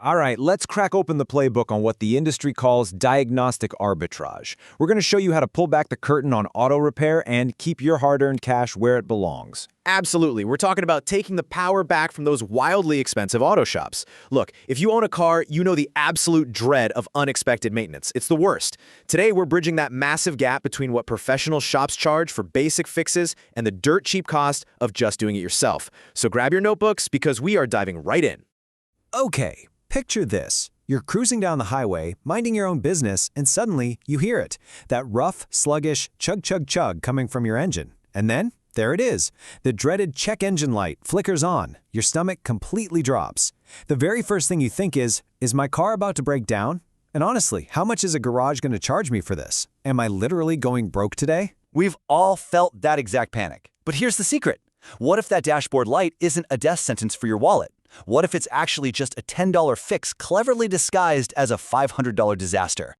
All right, let's crack open the playbook on what the industry calls diagnostic arbitrage. We're going to show you how to pull back the curtain on auto repair and keep your hard-earned cash where it belongs. Absolutely. We're talking about taking the power back from those wildly expensive auto shops. Look, if you own a car, you know the absolute dread of unexpected maintenance. It's the worst. Today, we're bridging that massive gap between what professional shops charge for basic fixes and the dirt cheap cost of just doing it yourself. So grab your notebooks because we are diving right in. Okay, picture this. You're cruising down the highway, minding your own business, and suddenly you hear it. That rough, sluggish chug-chug-chug coming from your engine. And then, there it is. The dreaded check engine light flickers on. Your stomach completely drops. The very first thing you think is my car about to break down? And honestly, how much is a garage going to charge me for this? Am I literally going broke today? We've all felt that exact panic. But here's the secret. What if that dashboard light isn't a death sentence for your wallet? What if it's actually just a $10 fix cleverly disguised as a $500 disaster?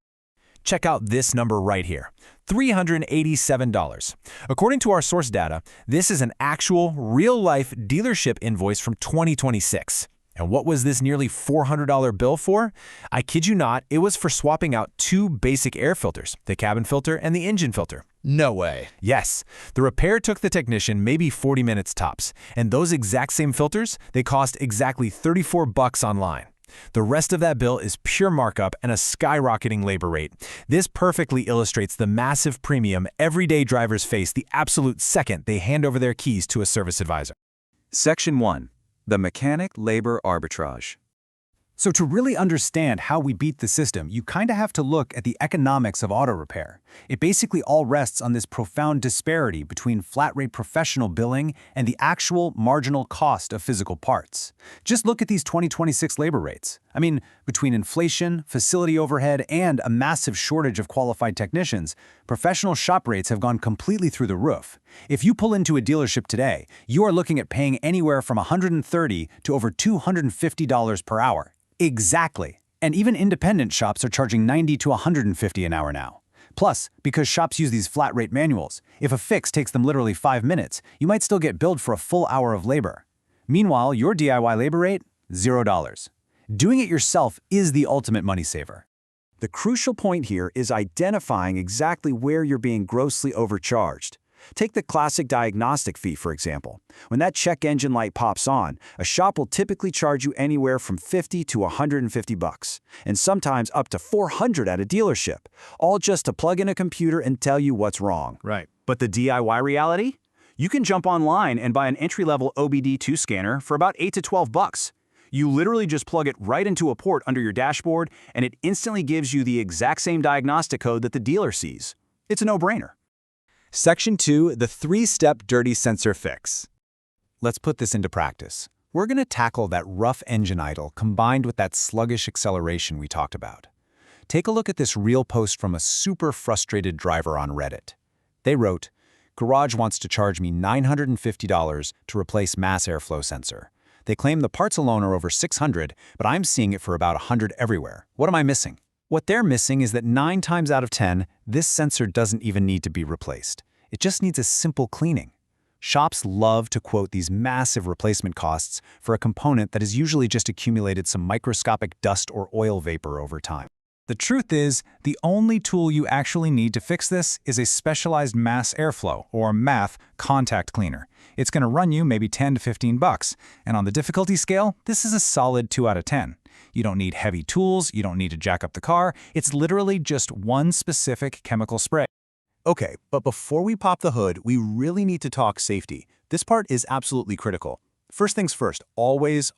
Check out this number right here, $387. According to our source data, this is an actual, real-life dealership invoice from 2026. And what was this nearly $400 bill for? I kid you not, it was for swapping out two basic air filters, the cabin filter and the engine filter. No way. Yes, the repair took the technician maybe 40 minutes tops, and those exact same filters, they cost exactly $34 online. The rest of that bill is pure markup and a skyrocketing labor rate. This perfectly illustrates the massive premium everyday drivers face the absolute second they hand over their keys to a service advisor. Section 1. The Mechanic Labor Arbitrage. So to really understand how we beat the system, you kind of have to look at the economics of auto repair. It basically all rests on this profound disparity between flat-rate professional billing and the actual marginal cost of physical parts. Just look at these 2026 labor rates. I mean, between inflation, facility overhead, and a massive shortage of qualified technicians, professional shop rates have gone completely through the roof. If you pull into a dealership today, you are looking at paying anywhere from $130 to over $250 per hour. Exactly. And even independent shops are charging $90 to $150 an hour now. Plus, because shops use these flat-rate manuals, if a fix takes them literally 5 minutes, you might still get billed for a full hour of labor. Meanwhile, your DIY labor rate? $0. Doing it yourself is the ultimate money saver. The crucial point here is identifying exactly where you're being grossly overcharged. Take the classic diagnostic fee, for example. When that check engine light pops on, a shop will typically charge you anywhere from $50 to $150, and sometimes up to $400 at a dealership, all just to plug in a computer and tell you what's wrong. Right. But the DIY reality? You can jump online and buy an entry-level OBD2 scanner for about $8 to $12. You literally just plug it right into a port under your dashboard, and it instantly gives you the exact same diagnostic code that the dealer sees. It's a no-brainer. Section 2, the 3-step dirty sensor fix. Let's put this into practice. We're going to tackle that rough engine idle combined with that sluggish acceleration we talked about. Take a look at this real post from a super frustrated driver on Reddit. They wrote, "Garage wants to charge me $950 to replace mass airflow sensor. They claim the parts alone are over $600, but I'm seeing it for about $100 everywhere. What am I missing?" What they're missing is that 9 times out of 10, this sensor doesn't even need to be replaced. It just needs a simple cleaning. Shops love to quote these massive replacement costs for a component that has usually just accumulated some microscopic dust or oil vapor over time. The truth is, the only tool you actually need to fix this is a specialized mass airflow, or MAF, contact cleaner. It's going to run you maybe $10 to $15, and on the difficulty scale, this is a solid 2 out of 10. You don't need heavy tools, you don't need to jack up the car, it's literally just one specific chemical spray. Okay, but before we pop the hood, we really need to talk safety. This part is absolutely critical. First things first, always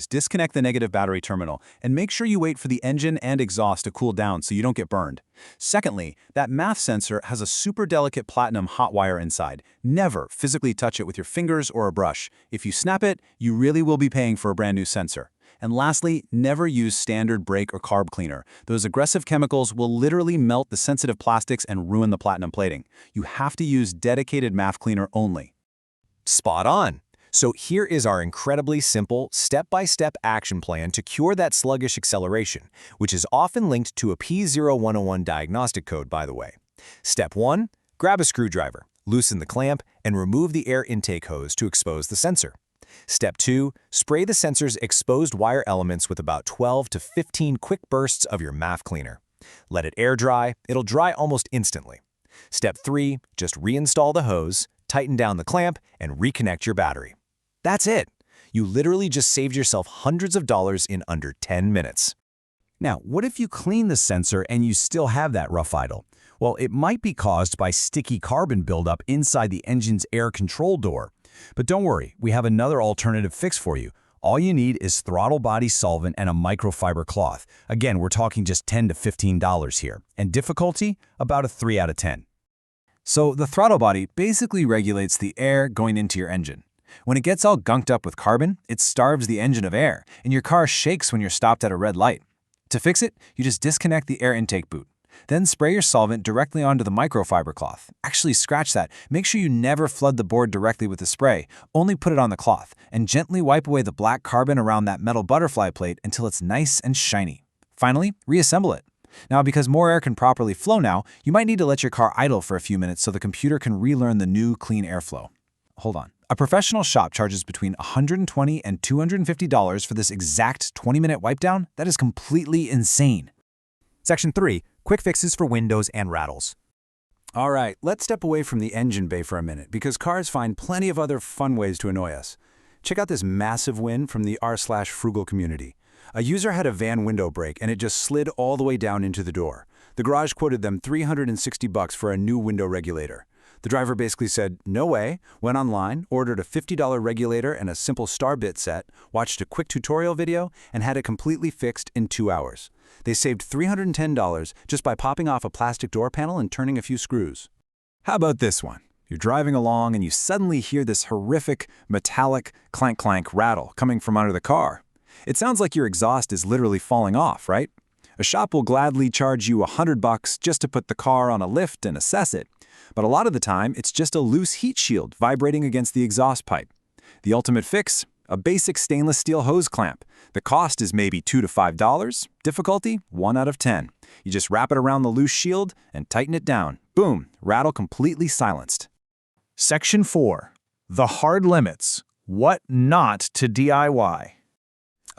disconnect the negative battery terminal and make sure you wait for the engine and exhaust to cool down so you don't get burned. Secondly, that MAF sensor has a super delicate platinum hot wire inside. Never physically touch it with your fingers or a brush. If you snap it, you really will be paying for a brand new sensor. And lastly, never use standard brake or carb cleaner. Those aggressive chemicals will literally melt the sensitive plastics and ruin the platinum plating. You have to use dedicated MAF cleaner only. Spot on. So here is our incredibly simple, step-by-step action plan to cure that sluggish acceleration, which is often linked to a P0101 diagnostic code, by the way. Step 1. Grab a screwdriver, loosen the clamp, and remove the air intake hose to expose the sensor. Step 2, spray the sensor's exposed wire elements with about 12 to 15 quick bursts of your MAF cleaner. Let it air dry, it'll dry almost instantly. Step 3, just reinstall the hose, tighten down the clamp, and reconnect your battery. That's it. You literally just saved yourself hundreds of dollars in under 10 minutes. Now, what if you clean the sensor and you still have that rough idle? Well, it might be caused by sticky carbon buildup inside the engine's air control door. But don't worry, we have another alternative fix for you. All you need is throttle body solvent and a microfiber cloth. Again, we're talking just $10 to $15 here. And difficulty? About a 3 out of 10. So the throttle body basically regulates the air going into your engine. When it gets all gunked up with carbon, it starves the engine of air, and your car shakes when you're stopped at a red light. To fix it, you just disconnect the air intake boot. Then spray your solvent directly onto the microfiber cloth. Actually scratch that. Make sure you never flood the board directly with the spray. Only put it on the cloth, and gently wipe away the black carbon around that metal butterfly plate until it's nice and shiny. Finally, reassemble it. Now, because more air can properly flow now, you might need to let your car idle for a few minutes so the computer can relearn the new clean airflow. Hold on. A professional shop charges between $120 and $250 for this exact 20-minute wipe down? That is completely insane. Section 3, quick fixes for windows and rattles. All right, let's step away from the engine bay for a minute because cars find plenty of other fun ways to annoy us. Check out this massive win from the r/frugal community. A user had a van window break and it just slid all the way down into the door. The garage quoted them $360 for a new window regulator. The driver basically said, no way, went online, ordered a $50 regulator and a simple star bit set, watched a quick tutorial video, and had it completely fixed in 2 hours. They saved $310 just by popping off a plastic door panel and turning a few screws. How about this one? You're driving along and you suddenly hear this horrific, metallic clank-clank rattle coming from under the car. It sounds like your exhaust is literally falling off, right? A shop will gladly charge you $100 just to put the car on a lift and assess it. But a lot of the time, it's just a loose heat shield vibrating against the exhaust pipe. The ultimate fix? A basic stainless steel hose clamp. The cost is maybe $2 to $5. Difficulty? 1 out of 10. You just wrap it around the loose shield and tighten it down. Boom, rattle completely silenced. Section 4. The hard limits. What not to DIY.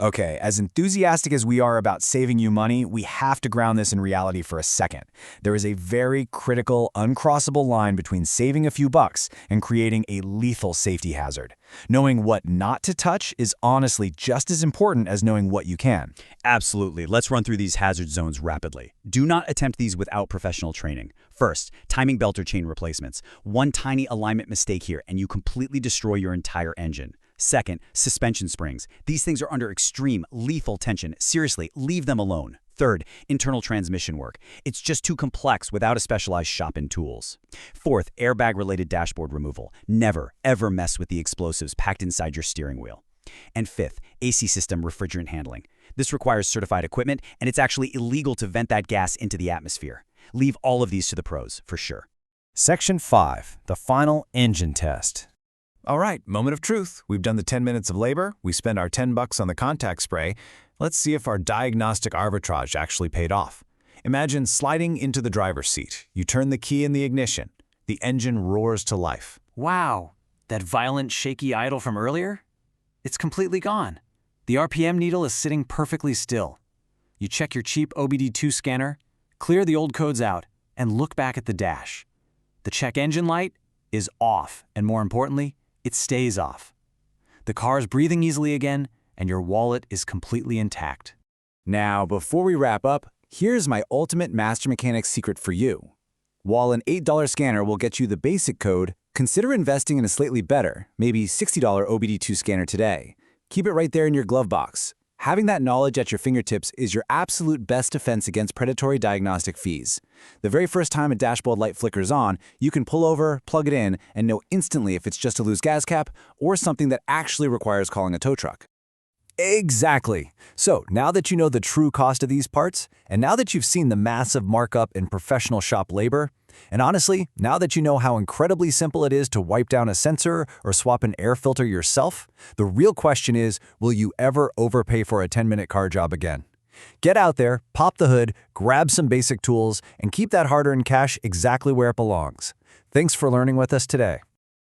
Okay, as enthusiastic as we are about saving you money, we have to ground this in reality for a second. There is a very critical, uncrossable line between saving a few bucks and creating a lethal safety hazard. Knowing what not to touch is honestly just as important as knowing what you can. Absolutely. Let's run through these hazard zones rapidly. Do not attempt these without professional training. First, timing belt or chain replacements. One tiny alignment mistake here and you completely destroy your entire engine. Second, suspension springs. These things are under extreme, lethal tension. Seriously, leave them alone. Third, internal transmission work. It's just too complex without a specialized shop and tools. Fourth, airbag-related dashboard removal. Never, ever mess with the explosives packed inside your steering wheel. And fifth, AC system refrigerant handling. This requires certified equipment, and it's actually illegal to vent that gas into the atmosphere. Leave all of these to the pros, for sure. Section 5, the final engine test. All right, moment of truth. We've done the 10 minutes of labor. We spend our $10 on the contact spray. Let's see if our diagnostic arbitrage actually paid off. Imagine sliding into the driver's seat. You turn the key in the ignition. The engine roars to life. Wow, that violent, shaky idle from earlier? It's completely gone. The RPM needle is sitting perfectly still. You check your cheap OBD2 scanner, clear the old codes out, and look back at the dash. The check engine light is off, and more importantly, it stays off. The car's breathing easily again, and your wallet is completely intact. Now, before we wrap up, here's my ultimate master mechanic's secret for you. While an $8 scanner will get you the basic code, consider investing in a slightly better, maybe $60 OBD2 scanner today. Keep it right there in your glove box. Having that knowledge at your fingertips is your absolute best defense against predatory diagnostic fees. The very first time a dashboard light flickers on, you can pull over, plug it in, and know instantly if it's just a loose gas cap or something that actually requires calling a tow truck. Exactly. So now that you know the true cost of these parts, and now that you've seen the massive markup in professional shop labor, and honestly, now that you know how incredibly simple it is to wipe down a sensor or swap an air filter yourself, the real question is, will you ever overpay for a 10-minute car job again? Get out there, pop the hood, grab some basic tools, and keep that hard-earned cash exactly where it belongs. Thanks for learning with us today.